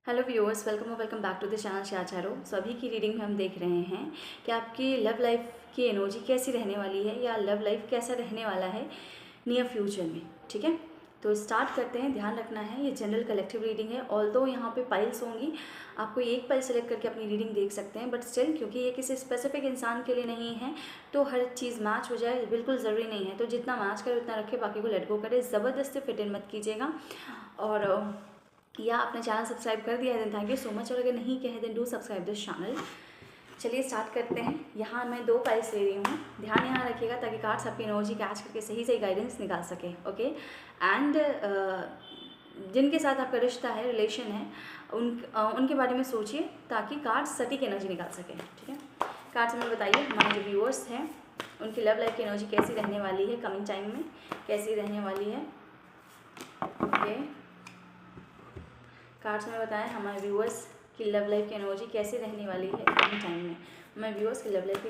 Hello viewers, welcome back to the channel शाचारो। So अभी की रीडिंग में हम देख रहे हैं कि आपकी लव लाइफ की एनर्जी कैसी रहने वाली है या लव लाइफ कैसा रहने वाला है नियर फ्यूचर में। ठीक है, तो स्टार्ट करते हैं। ध्यान रखना है ये जनरल कलेक्टिव रीडिंग है। ऑल्दो यहाँ पे पाइल्स होंगी, आपको एक पाइल सेलेक्ट करके अपनी रीडिंग देख सकते हैं, बट स्टिल क्योंकि ये किसी स्पेसिफिक इंसान के लिए नहीं है तो हर चीज़ मैच हो जाए बिल्कुल ज़रूरी नहीं है। तो जितना मैच करे उतना रखे, बाकी को लेट गो करे। ज़बरदस्ती फिट इन मत कीजिएगा। और या आपने चैनल सब्सक्राइब कर दिया है then thank you so much, और अगर नहीं किया है then do subscribe this channel. चलिए स्टार्ट करते हैं। यहाँ मैं 2 पाइल्स ले रही हूँ, ध्यान यहाँ रखिएगा ताकि कार्ड्स आपकी एनर्जी कैच करके सही सही गाइडेंस निकाल सके। ओके, एंड जिनके साथ आपका रिश्ता है, रिलेशन है, उनके बारे में सोचिए ताकि कार्ड्स सटीक एनर्जी निकाल सके। ठीक है, कार्ड्स में बताइए हमारे जो व्यूअर्स हैं उनकी लव लाइफ की एनर्जी कैसी रहने वाली है, कमिंग टाइम में कैसी रहने वाली है। ओके, कार्ड्स में बताएं हमारे व्यूअर्स की लव लाइफ की एनर्जी कैसे रहने वाली है कमिंग टाइम में। हमारे व्यूअर्स की लव लाइफ की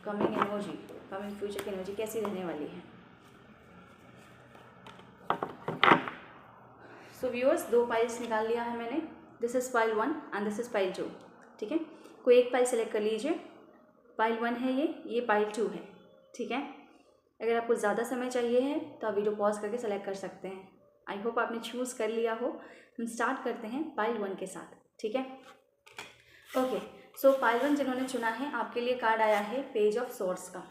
कमिंग एनर्जी, कमिंग फ्यूचर की एनर्जी कैसी रहने वाली है। सो व्यूअर्स, 2 पाइल्स निकाल लिया है मैंने। This is pile 1 and this is pile 2। ठीक है, कोई एक पाइल सेलेक्ट कर लीजिए। पाइल 1 है ये पाइल 2 है। ठीक है, अगर आपको ज़्यादा समय चाहिए है तो आप वीडियो पॉज करके सेलेक्ट कर सकते हैं। आई होप आपने चूज़ कर लिया हो। हम स्टार्ट करते हैं पाइल 1 के साथ। ठीक है, ओके। सो पाइल 1 जिन्होंने चुना है, आपके लिए कार्ड आया है पेज ऑफ सोर्स का।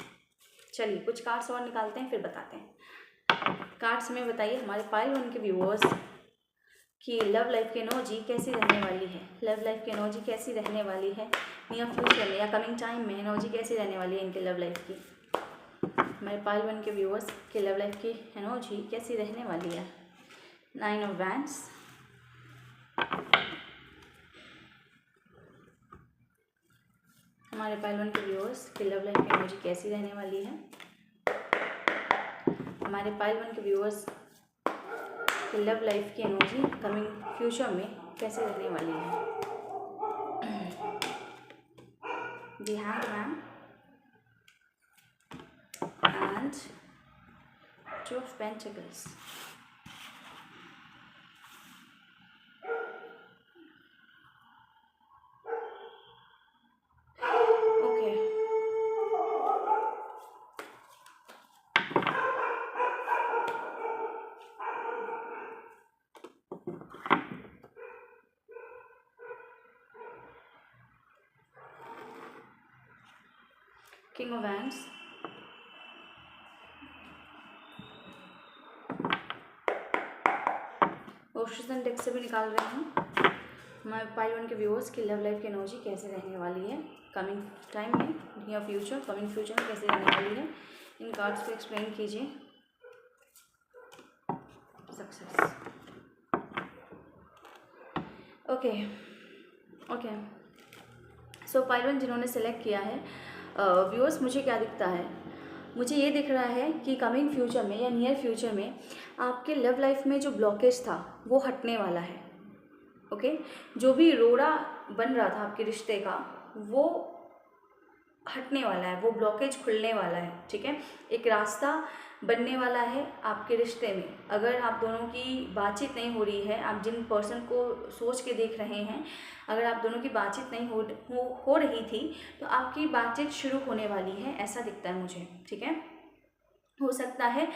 चलिए कुछ कार्ड्स और निकालते हैं फिर बताते हैं। कार्ड्स में बताइए हमारे पाइल 1 के व्यूअर्स की लव लाइफ की एनर्जी कैसी रहने वाली है। लव लाइफ की एनर्जी कैसी रहने वाली है नियर फ्यूचर में या कमिंग टाइम में, एनर्जी कैसी रहने वाली है इनके लव लाइफ की। हमारे पाइल 1 के व्यूअर्स की लव लाइफ की एनर्जी कैसी रहने वाली है। 9 ऑफ वैंड्स, हमारे पाइल 1 के व्यूअर्स की लव लाइफ की एनर्जी कैसी रहने वाली है। हमारे पाइल 1 के व्यूअर्स की लव लाइफ की एनर्जी कमिंग फ्यूचर में कैसे रहने वाली है। The hangman and 2 of pentacles. Okay, king of wands, ocean deck से भी निकाल रहे हैं। हमारे पाइल 1 के व्यूअर्स की लव लाइफ की एनर्जी कैसे रहने वाली है कमिंग टाइम में या फ्यूचर, कमिंग फ्यूचर में कैसे रहने वाली है। इन कार्ड्स को एक्सप्लेन कीजिए। सक्सेस। ओके ओके, सो पाइल 1 जिन्होंने सेलेक्ट किया है व्यूअर्स, मुझे क्या दिखता है, मुझे ये दिख रहा है कि कमिंग फ्यूचर में या नियर फ्यूचर में आपके लव लाइफ में जो ब्लॉकेज था वो हटने वाला है। ओके, जो भी रोड़ा बन रहा था आपके रिश्ते का वो हटने वाला है, वो ब्लॉकेज खुलने वाला है। ठीक है, एक रास्ता बनने वाला है आपके रिश्ते में। अगर आप दोनों की बातचीत नहीं हो रही है, आप जिन पर्सन को सोच के देख रहे हैं, अगर आप दोनों की बातचीत नहीं हो रही थी तो आपकी बातचीत शुरू होने वाली है, ऐसा दिखता है मुझे। ठीक है, हो सकता है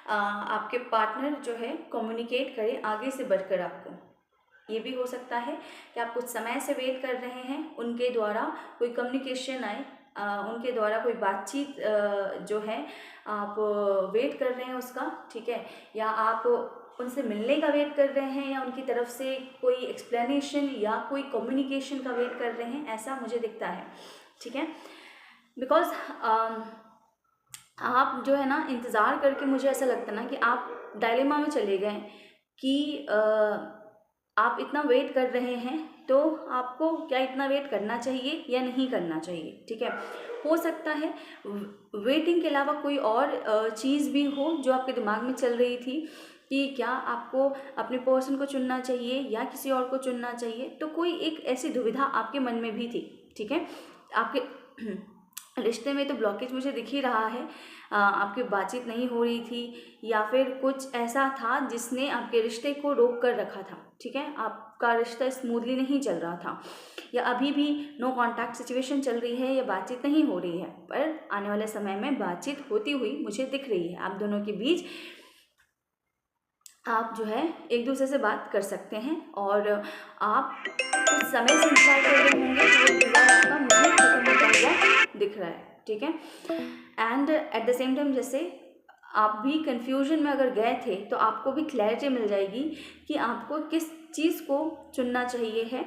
आपके पार्टनर जो है कम्युनिकेट करे आगे से बढ़कर आपको। ये भी हो सकता है कि आप कुछ समय से वेट कर रहे हैं, उनके द्वारा कोई कम्युनिकेशन आए, उनके द्वारा कोई बातचीत जो है आप वेट कर रहे हैं उसका। ठीक है, या आप उनसे मिलने का वेट कर रहे हैं या उनकी तरफ से कोई एक्सप्लेनेशन या कोई कम्युनिकेशन का वेट कर रहे हैं, ऐसा मुझे दिखता है। ठीक है, बिकॉज आप जो है ना इंतज़ार करके, मुझे ऐसा लगता है ना कि आप डायलेमा में चले गए कि आप इतना वेट कर रहे हैं तो आपको क्या इतना वेट करना चाहिए या नहीं करना चाहिए। ठीक है, हो सकता है वेटिंग के अलावा कोई और चीज़ भी हो जो आपके दिमाग में चल रही थी कि क्या आपको अपने पर्सन को चुनना चाहिए या किसी और को चुनना चाहिए, तो कोई एक ऐसी दुविधा आपके मन में भी थी। ठीक है, आपके रिश्ते में तो ब्लॉकेज मुझे दिख ही रहा है, आपकी बातचीत नहीं हो रही थी या फिर कुछ ऐसा था जिसने आपके रिश्ते को रोक कर रखा था। ठीक है, आप आपका रिश्ता स्मूथली नहीं चल रहा था, या अभी भी नो कांटेक्ट सिचुएशन चल रही है, या बातचीत नहीं हो रही है, पर आने वाले समय में बातचीत होती हुई मुझे दिख रही है। आप दोनों के बीच आप जो है एक दूसरे से बात कर सकते हैं, और आप कुछ समय से इंतजार कर रहे होंगे, तो वो इंतजार आपका मुझे खत्म होता हुआ दिख रहा है, ठीक है। And at the same time जैसे आप भी कंफ्यूजन में अगर गए थे, तो आपको भी क्लैरिटी मिल जाएगी कि आपको किस चीज़ को चुनना चाहिए है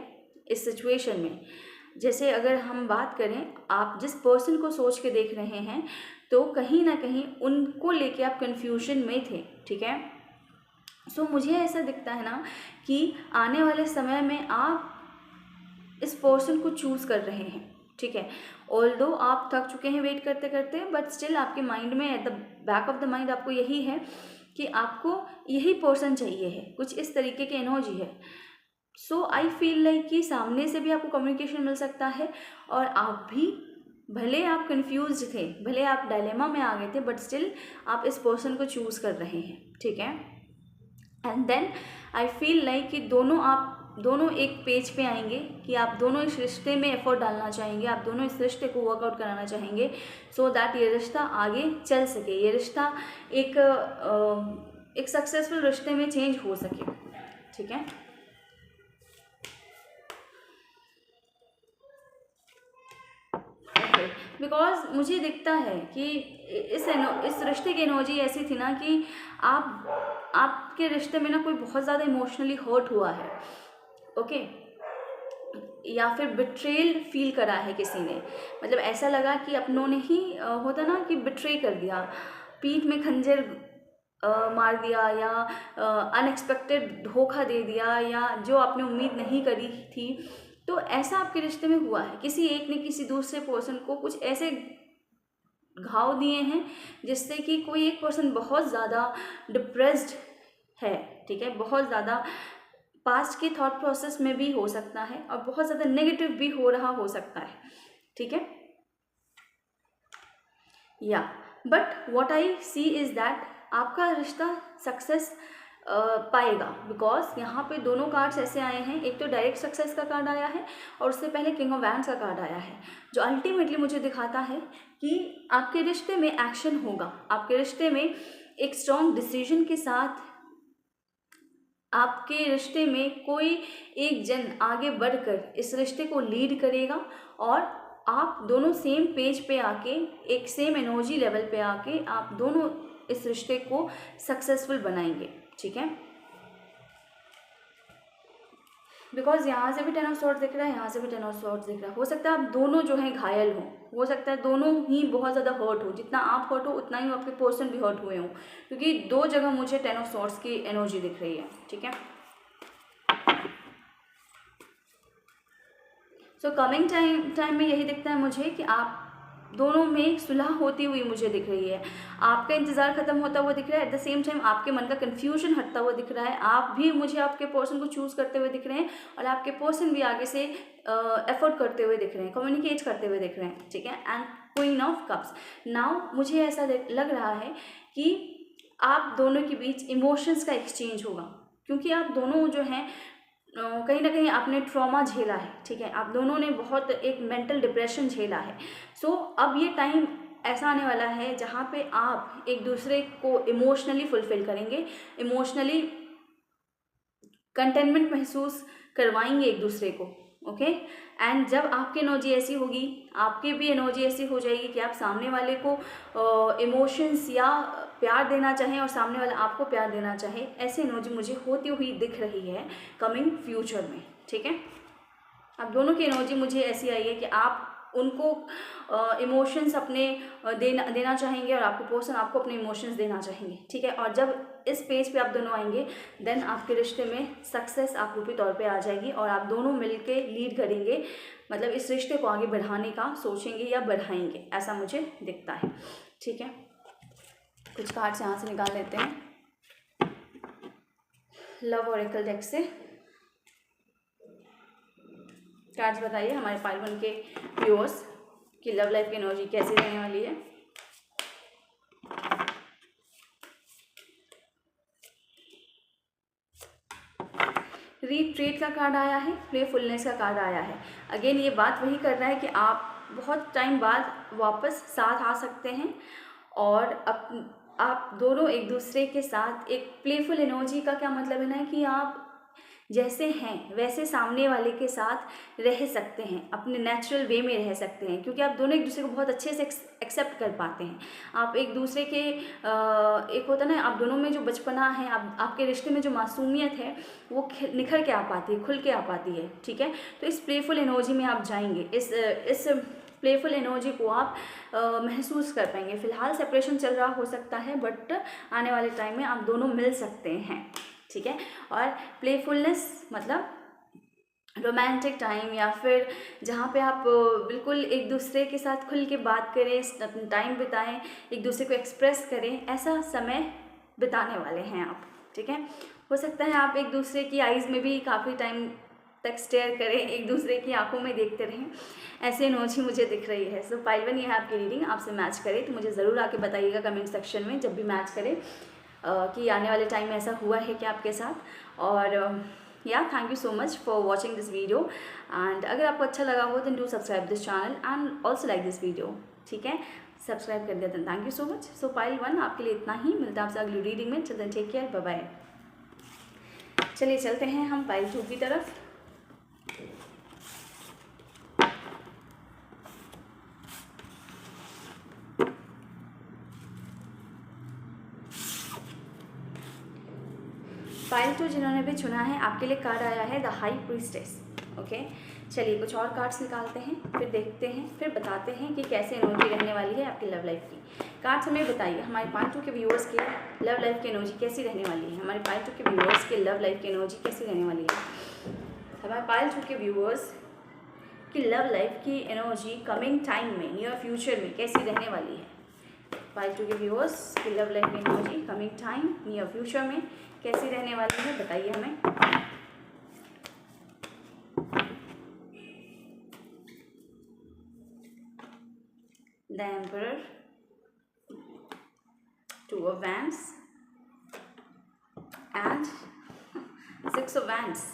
इस सिचुएशन में। जैसे अगर हम बात करें, आप जिस पर्सन को सोच के देख रहे हैं, तो कहीं ना कहीं उनको लेके आप कंफ्यूजन में थे, ठीक है। सो मुझे ऐसा दिखता है ना कि आने वाले समय में आप इस पर्सन को चूज़ कर रहे हैं, ठीक है। ऑल्दो आप थक चुके हैं वेट करते करते, बट स्टिल आपके माइंड में, at the back of the mind आपको यही है कि आपको यही पर्सन चाहिए है, कुछ इस तरीके की एनर्जी है। सो आई फील लाइक कि सामने से भी आपको कम्युनिकेशन मिल सकता है, और आप भी, भले आप कंफ्यूज थे, भले आप डायलेमा में आ गए थे, बट स्टिल आप इस पर्सन को चूज़ कर रहे हैं, ठीक है। And then I feel like कि आप दोनों एक पेज पे आएंगे, कि आप दोनों इस रिश्ते में एफर्ट डालना चाहेंगे, आप दोनों इस रिश्ते को वर्कआउट कराना चाहेंगे, सो दैट ये रिश्ता आगे चल सके, ये रिश्ता एक सक्सेसफुल रिश्ते में चेंज हो सके, ठीक है। बिकॉज मुझे दिखता है कि इस रिश्ते की एनर्जी ऐसी थी ना कि आपके रिश्ते में ना कोई बहुत ज़्यादा इमोशनली हर्ट हुआ है, ओके, या फिर बिट्रेल फील करा है किसी ने, मतलब ऐसा लगा कि अपनों ने ही होता ना कि बिट्रे कर दिया, पीठ में खंजर मार दिया, या अनएक्सपेक्टेड धोखा दे दिया, या जो आपने उम्मीद नहीं करी थी। तो ऐसा आपके रिश्ते में हुआ है, किसी एक ने किसी दूसरे पर्सन को कुछ ऐसे घाव दिए हैं जिससे कि कोई एक पर्सन बहुत ज़्यादा डिप्रेस्ड है, ठीक है, बहुत ज़्यादा पास्ट के थॉट प्रोसेस में भी हो सकता है, और बहुत ज़्यादा नेगेटिव भी हो रहा हो सकता है, ठीक है, या but what I see is that आपका रिश्ता सक्सेस पाएगा, बिकॉज यहाँ पे दोनों कार्ड्स ऐसे आए हैं, एक तो डायरेक्ट सक्सेस का कार्ड आया है, और उससे पहले किंग ऑफ वैंड्स का कार्ड आया है, जो अल्टीमेटली मुझे दिखाता है कि आपके रिश्ते में एक्शन होगा, आपके रिश्ते में एक स्ट्रॉन्ग डिसीजन के साथ आपके रिश्ते में कोई एक जन आगे बढ़कर इस रिश्ते को लीड करेगा, और आप दोनों सेम पेज पे आके, एक सेम एनर्जी लेवल पे आके आप दोनों इस रिश्ते को सक्सेसफुल बनाएंगे, ठीक है। बिकॉज यहाँ से भी 10 ऑफ स्वॉर्ड्स दिख रहा है, यहाँ से भी 10 ऑफ स्वॉर्ड्स दिख रहा है। हो सकता है आप दोनों जो हैं घायल हो सकता है दोनों ही बहुत ज़्यादा हर्ट हो, जितना आप हर्ट हो उतना ही आपके पर्सन भी हर्ट हुए हों, क्योंकि दो जगह मुझे 10 ऑफ स्वॉर्ड्स की एनर्जी दिख रही है, ठीक है। सो कमिंग टाइम में यही दिखता है मुझे कि आप दोनों में सुलह होती हुई मुझे दिख रही है, आपका इंतज़ार खत्म होता हुआ दिख रहा है, एट द सेम टाइम आपके मन का कन्फ्यूजन हटता हुआ दिख रहा है, आप भी मुझे आपके पर्सन को चूज़ करते हुए दिख रहे हैं, और आपके पर्सन भी आगे से एफर्ट करते हुए दिख रहे हैं, कम्युनिकेट करते हुए दिख रहे हैं, ठीक है। And queen of cups, now मुझे ऐसा लग रहा है कि आप दोनों के बीच इमोशंस का एक्सचेंज होगा, क्योंकि आप दोनों जो हैं कहीं ना कहीं आपने ट्रॉमा झेला है, ठीक है, आप दोनों ने बहुत एक मेंटल डिप्रेशन झेला है। सो अब ये टाइम ऐसा आने वाला है जहाँ पे आप एक दूसरे को इमोशनली फुलफिल करेंगे, इमोशनली कंटेनमेंट महसूस करवाएंगे एक दूसरे को, ओके। एंड जब आपकी एनर्जी ऐसी होगी, आपकी भी एनर्जी ऐसी हो जाएगी कि आप सामने वाले को इमोशंस या प्यार देना चाहें, और सामने वाला आपको प्यार देना चाहे, ऐसी एनर्जी मुझे होती हुई दिख रही है कमिंग फ्यूचर में, ठीक है। अब दोनों की एनर्जी मुझे ऐसी आई है कि आप उनको इमोशंस अपने देना चाहेंगे, और आपको पर्सन आपको अपने इमोशंस देना चाहेंगे, ठीक है। और जब इस पेज पे आप दोनों आएंगे, देन आपके रिश्ते में सक्सेस आप रूपी तौर पे आ जाएगी, और आप दोनों मिलके लीड करेंगे, मतलब इस रिश्ते को आगे बढ़ाने का सोचेंगे या बढ़ाएंगे, ऐसा मुझे दिखता है, ठीक है। कुछ कार्ड्स यहाँ से निकाल लेते हैं लव ओरेकल डेक से। कार्ड्स बताइए हमारे पाइल वन के व्यूअर्स की लव लाइफ की एनर्जी कैसी रहने वाली है। ग्रेट ट्रेट का कार्ड आया है, प्लेफुलनेस का कार्ड आया है। अगेन ये बात वही कर रहा है कि आप बहुत टाइम बाद वापस साथ आ सकते हैं और आप दोनों एक दूसरे के साथ एक प्लेफुल एनर्जी का क्या मतलब है ना कि आप जैसे हैं वैसे सामने वाले के साथ रह सकते हैं, अपने नेचुरल वे में रह सकते हैं, क्योंकि आप दोनों एक दूसरे को बहुत अच्छे से एक्सेप्ट कर पाते हैं। आप एक दूसरे के एक होता ना, आप दोनों में जो बचपना है, आपके रिश्ते में जो मासूमियत है वो निखर के आ पाती है, खुल के आ पाती है। ठीक है, तो इस प्लेफुल एनर्जी में आप जाएंगे, इस प्लेफुल एनर्जी को आप महसूस कर पाएंगे। फिलहाल सेपरेशन चल रहा हो सकता है, बट आने वाले टाइम में आप दोनों मिल सकते हैं। ठीक है, और प्लेफुलनेस मतलब रोमांटिक टाइम, या फिर जहाँ पे आप बिल्कुल एक दूसरे के साथ खुल के बात करें, टाइम बिताएं, एक दूसरे को एक्सप्रेस करें, ऐसा समय बिताने वाले हैं आप। ठीक है, हो सकता है आप एक दूसरे की आइज़ में भी काफ़ी टाइम तक स्टेयर करें, एक दूसरे की आंखों में देखते रहें, ऐसे एनर्जी मुझे दिख रही है। सो पाइल 1 ये है आपकी रीडिंग। आपसे मैच करे तो मुझे ज़रूर आके बताइएगा कमेंट सेक्शन में जब भी मैच करे कि आने वाले टाइम में ऐसा हुआ है क्या आपके साथ। और या thank you so much for watching this video, and अगर आपको अच्छा लगा हो then do subscribe this channel and also like this video. ठीक है, सब्सक्राइब कर दिया then thank you so much. So pile 1 आपके लिए इतना ही, मिलता है आपसे अगली रीडिंग में। चल then take care, bye bye. चलिए चलते हैं हम पाइल 2 की तरफ। पाइल 2 जिन्होंने भी चुना है, आपके लिए कार्ड आया है द हाई प्रीस्टेस। ओके, चलिए कुछ और कार्ड्स निकालते हैं, फिर देखते हैं, फिर बताते हैं कि कैसे एनर्जी रहने वाली है आपकी लव लाइफ की। कार्ड्स हमें बताइए हमारे पाइल 2 के व्यूअर्स की लव लाइफ की एनर्जी कैसी रहने वाली है। हमारे पाइल 2 के व्यूअर्स की लव लाइफ की एनर्जी कैसी रहने वाली है। हमारे पाइल 2 के व्यूअर्स की लव लाइफ की एनर्जी कमिंग टाइम में, नियर फ्यूचर में कैसी रहने वाली है। पाइल 2 के व्यूअर्स की लव लाइफ की energy coming time, near future में कैसी रहने वाली है, बताइए हमें। The emperor, 2 of Wands and 6 of Wands।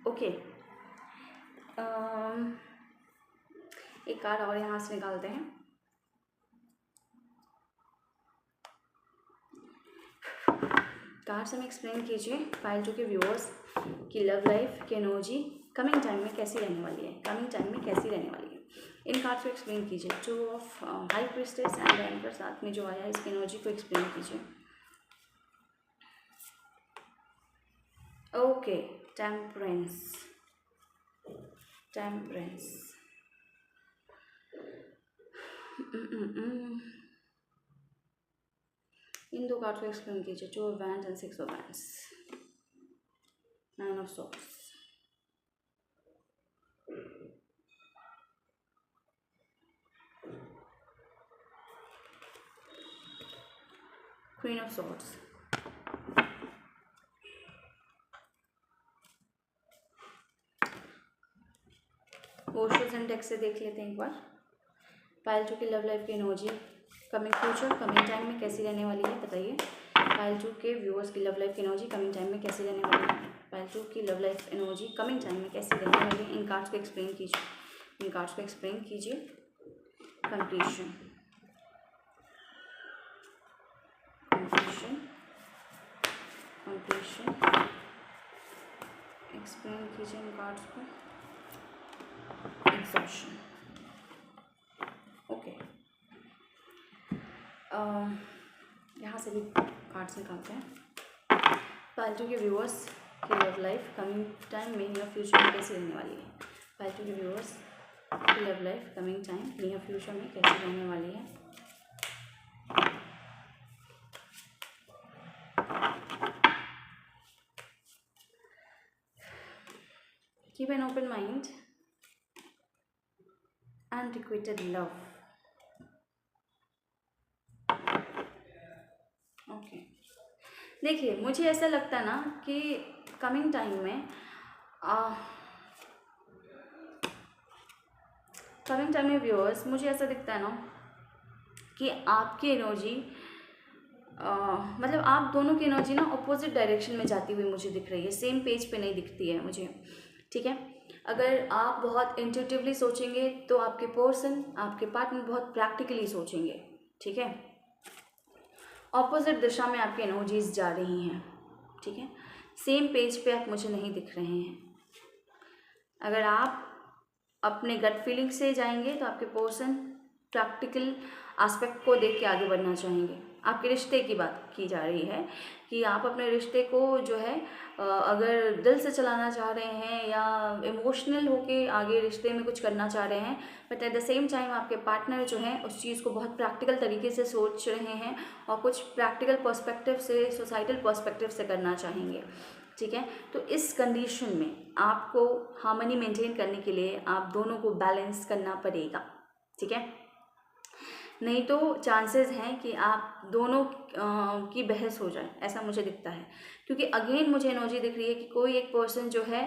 Okay, एक कार्ड और यहाँ से निकालते हैं। कार्ड्स हमें एक्सप्लेन कीजिए पाइल 2 के व्यूअर्स की लव लाइफ की एनर्जी कमिंग टाइम में कैसी रहने वाली है, कमिंग टाइम में कैसी रहने वाली है। इन कार्ड्स को एक्सप्लेन कीजिए। 2 of high priestess and emperor साथ में जो आया है, इसकी एनर्जी को एक्सप्लेन कीजिए। ओके, टेम्परेंस, टेम्परेंस, इन 2 कार्ड को एक्सप्लेन कीजिए। 2 of Wands and 6 of Wands, 9 of Swords, Queen of Swords, Osho's and deck से देख लेते हैं एक बार पाइल 2 की लव लाइफ की energy coming future, coming time में कैसी रहने वाली है, बताइए। पाइल 2 के व्यूअर्स की लव लाइफ की एनर्जी कमिंग टाइम में कैसी रहने वाली है। पाइल 2 की love life energy coming time में कैसी रहने वाली है। इन कार्ड्स को एक्सप्लेन कीजिए, इन कार्ड्स को एक्सप्लेन कीजिए। कंप्लीशन, कंप्लीशन, कंप्लीशन, एक्सप्लेन कीजिए इन कार्ड्स को। एग्जॉशन, ओके, यहाँ से भी कार्ड्स निकालते हैं। पाइल 2 के व्यूअर्स की लव लाइफ कमिंग टाइम में नियर फ्यूचर में कैसी रहने वाली है। पाइल 2 के व्यूअर्स की love life coming time near future में कैसी रहने वाली है। Keep an open mind, unrequited love. Okay, देखिए मुझे ऐसा लगता ना कि कमिंग टाइम में व्यूअर्स मुझे ऐसा दिखता है ना कि आपकी एनर्जी मतलब आप दोनों की एनर्जी ना अपोजिट डायरेक्शन में जाती हुई मुझे दिख रही है, सेम पेज पे नहीं दिखती है मुझे, ठीक है। अगर आप बहुत इंट्यूटिवली सोचेंगे तो आपके पर्सन, आपके पार्टनर बहुत प्रैक्टिकली सोचेंगे, ठीक है। ऑपोजिट दिशा में आपकी एनर्जीज जा रही हैं, ठीक है। सेम पेज पे आप मुझे नहीं दिख रहे हैं। अगर आप अपने गट फीलिंग से जाएंगे तो आपके पर्सन प्रैक्टिकल एस्पेक्ट को देख के आगे बढ़ना चाहेंगे। आपके रिश्ते की बात की जा रही है कि आप अपने रिश्ते को जो है अगर दिल से चलाना चाह रहे हैं या इमोशनल होके आगे रिश्ते में कुछ करना चाह रहे हैं, but at the same time आपके पार्टनर जो है उस चीज़ को बहुत प्रैक्टिकल तरीके से सोच रहे हैं और कुछ प्रैक्टिकल पर्सपेक्टिव से, सोसाइटल पर्सपेक्टिव से करना चाहेंगे, ठीक है। तो इस कंडीशन में आपको हार्मनी मेंटेन करने के लिए आप दोनों को बैलेंस करना पड़ेगा, ठीक है। नहीं तो चांसेस हैं कि आप दोनों की बहस हो जाए, ऐसा मुझे दिखता है। क्योंकि अगेन मुझे एनर्जी दिख रही है कि कोई एक पर्सन जो है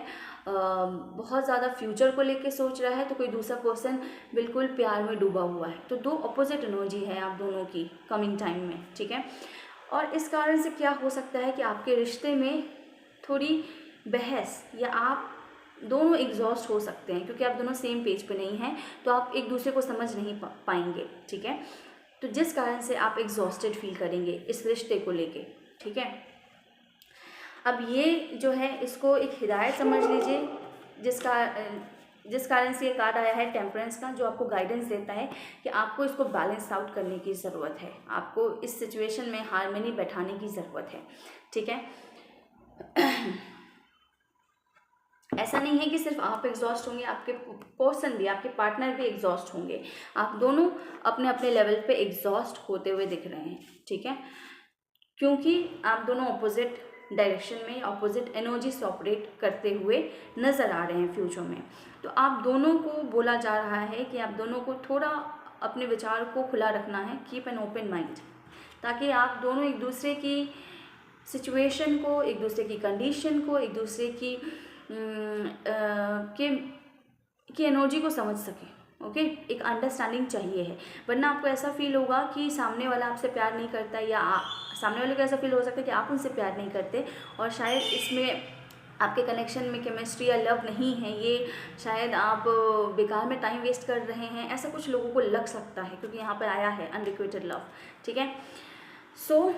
बहुत ज़्यादा फ्यूचर को लेके सोच रहा है, तो कोई दूसरा पर्सन बिल्कुल प्यार में डूबा हुआ है। तो दो अपोजिट एनर्जी है आप दोनों की कमिंग टाइम में, ठीक है। और इस कारण से क्या हो सकता है कि आपके रिश्ते में थोड़ी बहस या आप दोनों एग्जॉस्ट हो सकते हैं, क्योंकि आप दोनों सेम पेज पे नहीं हैं, तो आप एक दूसरे को समझ नहीं पाएंगे, ठीक है। तो जिस कारण से आप एग्जॉस्टेड फील करेंगे इस रिश्ते को लेके, ठीक है। अब ये जो है इसको एक हिदायत समझ लीजिए, जिस कारण से ये कार्ड आया है टेम्परेंस का, जो आपको गाइडेंस देता है कि आपको इसको बैलेंस आउट करने की ज़रूरत है, आपको इस सिचुएशन में हार्मनी बैठाने की ज़रूरत है, ठीक है। ऐसा नहीं है कि सिर्फ आप एग्जॉस्ट होंगे, आपके पर्सन भी, आपके पार्टनर भी एग्जॉस्ट होंगे। आप दोनों अपने अपने लेवल पे एग्जॉस्ट होते हुए दिख रहे हैं, ठीक है। क्योंकि आप दोनों ऑपोजिट डायरेक्शन में, ऑपोजिट एनर्जी से ऑपरेट करते हुए नज़र आ रहे हैं फ्यूचर में। तो आप दोनों को बोला जा रहा है कि आप दोनों को थोड़ा अपने विचार को खुला रखना है, कीप एन ओपन माइंड, ताकि आप दोनों एक दूसरे की सिचुएशन को, एक दूसरे की कंडीशन को, एक दूसरे की एनर्जी को समझ सकें, ओके। एक अंडरस्टैंडिंग चाहिए है, वरना आपको ऐसा फील होगा कि सामने वाला आपसे प्यार नहीं करता, या सामने वाले को ऐसा फील हो सकता है कि आप उनसे प्यार नहीं करते, और शायद इसमें आपके कनेक्शन में केमिस्ट्री या लव नहीं है, ये शायद आप बेकार में टाइम वेस्ट कर रहे हैं, ऐसा कुछ लोगों को लग सकता है, क्योंकि यहाँ पर आया है अनरिक्वेटेड लव, ठीक है। So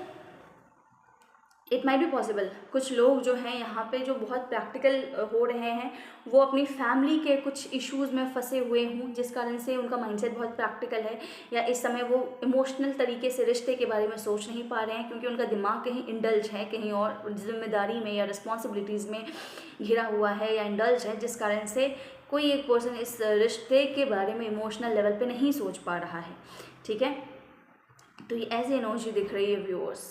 it might be possible कुछ लोग जो हैं यहाँ पे जो बहुत प्रैक्टिकल हो रहे हैं, वो अपनी फैमिली के कुछ इश्यूज़ में फंसे हुए हों, जिस कारण से उनका माइंडसेट बहुत प्रैक्टिकल है, या इस समय वो इमोशनल तरीके से रिश्ते के बारे में सोच नहीं पा रहे हैं, क्योंकि उनका दिमाग कहीं इंडल्ज है, कहीं और जिम्मेदारी में या रिस्पॉन्सिबिलिटीज़ में घिरा हुआ है या इंडल्ज है, जिस कारण से कोई एक पर्सन इस रिश्ते के बारे में इमोशनल लेवल पर नहीं सोच पा रहा है, ठीक है। तो ये ऐसी एनर्जी दिख रही है व्यूअर्स।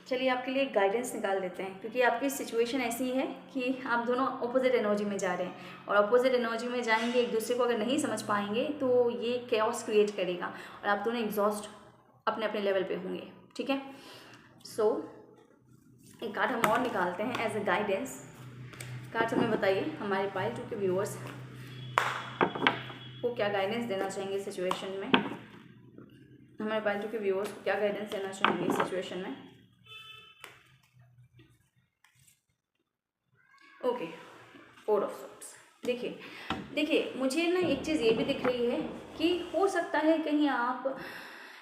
चलिए आपके लिए गाइडेंस निकाल देते हैं, क्योंकि आपकी सिचुएशन ऐसी है कि आप दोनों अपोजिट एनर्जी में जा रहे हैं, और अपोजिट एनर्जी में जाएंगे, एक दूसरे को अगर नहीं समझ पाएंगे तो ये कैओस क्रिएट करेगा, और आप दोनों एग्जॉस्ट अपने अपने लेवल पे होंगे, ठीक है। सो एक कार्ड हम और निकालते हैं एज अ गाइडेंस। कार्ड हमें बताइए हमारे पाइल 2 के व्यूअर्स को क्या गाइडेंस देना चाहेंगे सिचुएशन में, हमारे पाइल 2 के व्यूअर्स को क्या गाइडेंस देना चाहेंगे इस सिचुएशन में। Okay, 4 of swords. देखिए मुझे ना एक चीज़ ये भी दिख रही है कि हो सकता है कहीं आप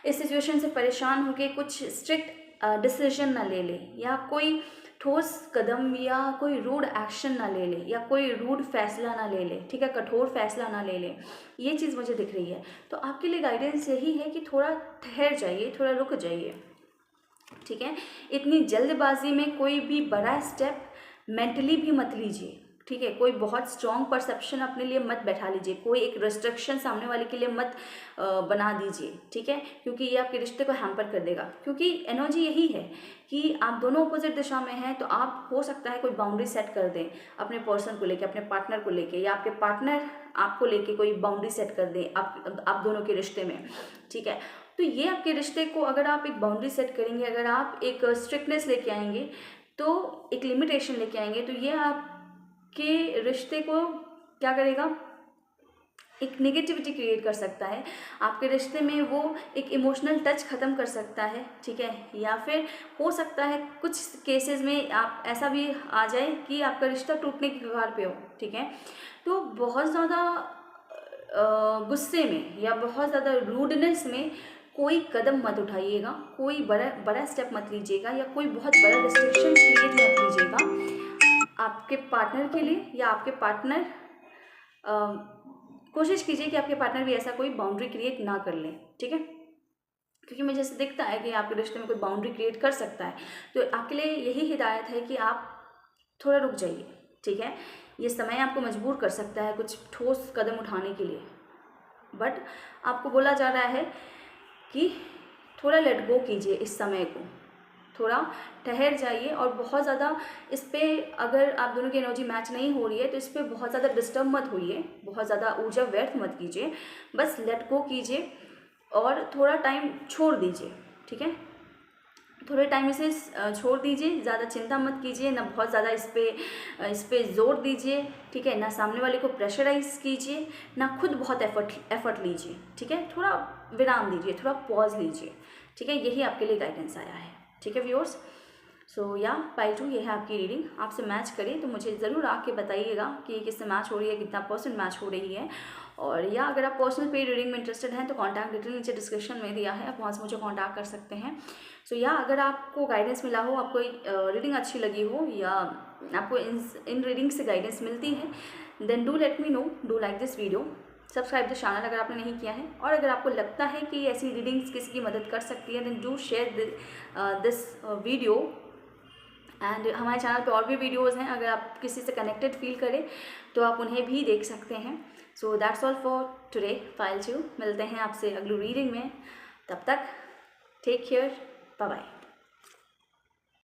इस सिचुएशन से परेशान होकर कुछ स्ट्रिक्ट डिसीजन ना ले लें, या कोई ठोस कदम या कोई रूड एक्शन ना ले लें, या कोई रूड फैसला ना ले लें, ठीक है, कठोर फैसला ना ले लें, ये चीज़ मुझे दिख रही है। तो आपके लिए गाइडेंस यही है कि थोड़ा ठहर जाइए, थोड़ा रुक जाइए, ठीक है। इतनी जल्दबाजी में कोई भी बड़ा स्टेप मेंटली भी मत लीजिए, ठीक है। कोई बहुत स्ट्रॉन्ग परसेप्शन अपने लिए मत बैठा लीजिए, कोई एक रिस्ट्रिक्शन सामने वाले के लिए मत बना दीजिए, ठीक है, क्योंकि ये आपके रिश्ते को हैम्पर कर देगा। क्योंकि एनर्जी यही है कि आप दोनों अपोजिट दिशा में हैं, तो आप हो सकता है कोई बाउंड्री सेट कर दें अपने पर्सन को लेके, अपने पार्टनर को लेके, या आपके पार्टनर आपको लेके कोई बाउंड्री सेट कर दें आप दोनों के रिश्ते में, ठीक है। तो ये आपके रिश्ते को, अगर आप एक बाउंड्री सेट करेंगे, अगर आप एक स्ट्रिक्टनेस लेके आएंगे, तो एक लिमिटेशन लेके आएंगे, तो ये आपके रिश्ते को क्या करेगा, एक नेगेटिविटी क्रिएट कर सकता है आपके रिश्ते में, वो एक इमोशनल टच ख़त्म कर सकता है, ठीक है। या फिर हो सकता है कुछ केसेस में आप ऐसा भी आ जाए कि आपका रिश्ता टूटने की कगार पे हो, ठीक है। तो बहुत ज़्यादा गुस्से में या बहुत ज़्यादा रूडनेस में कोई कदम मत उठाइएगा, कोई बड़ा स्टेप मत लीजिएगा, या कोई बहुत बड़ा रिस्ट्रिक्शन क्रिएट मत कीजिएगा आपके पार्टनर के लिए, या आपके पार्टनर कोशिश कीजिए कि आपके पार्टनर भी ऐसा कोई बाउंड्री क्रिएट ना कर ले, ठीक है। क्योंकि मुझे ऐसे दिखता है कि आपके रिश्ते में कोई बाउंड्री क्रिएट कर सकता है, तो आपके लिए यही हिदायत है कि आप थोड़ा रुक जाइए, ठीक है। ये समय आपको मजबूर कर सकता है कुछ ठोस कदम उठाने के लिए, बट आपको बोला जा रहा है कि थोड़ा लेट गो कीजिए, इस समय को थोड़ा ठहर जाइए, और बहुत ज़्यादा इस पर अगर आप दोनों की एनर्जी मैच नहीं हो रही है तो इस पर बहुत ज़्यादा डिस्टर्ब मत होइए, बहुत ज़्यादा ऊर्जा व्यर्थ मत कीजिए, बस लेट गो कीजिए और थोड़ा टाइम छोड़ दीजिए, ठीक है। थोड़े टाइम इसे छोड़ दीजिए, ज़्यादा चिंता मत कीजिए, ना बहुत ज़्यादा इस पे जोर दीजिए, ठीक है। ना सामने वाले को प्रेशराइज कीजिए, ना खुद बहुत एफर्ट लीजिए, ठीक है। थोड़ा विराम दीजिए, थोड़ा पॉज लीजिए, ठीक है। यही आपके लिए गाइडेंस आया है, ठीक है व्यूअर्स। सो या पाइल 2 ये है आपकी रीडिंग। आपसे मैच करे तो मुझे ज़रूर आके बताइएगा कि किससे मैच हो रही है, कितना % मैच हो रही है। और या अगर आप पर्सनल पेड रीडिंग में इंटरेस्टेड हैं तो कॉन्टैक्ट डिटेल नीचे डिस्क्रिप्शन में दिया है, आप वहाँ से मुझे कॉन्टैक्ट कर सकते हैं। सो या अगर आपको गाइडेंस मिला हो, आपको रीडिंग अच्छी लगी हो, या आपको इन रीडिंग से गाइडेंस मिलती है, then do let me know, do like this video, subscribe the channel अगर आपने नहीं किया है। और अगर आपको लगता है कि ऐसी रीडिंग्स किसी की मदद कर सकती है, then do share this video. And हमारे चैनल पे और भी वीडियोज़ हैं, अगर आप किसी से कनेक्टेड फील करें तो आप उन्हें भी देख सकते हैं। So that's all for today pile 2। मिलते हैं आपसे अगली रीडिंग में, तब तक टेक केयर, बाय बाय।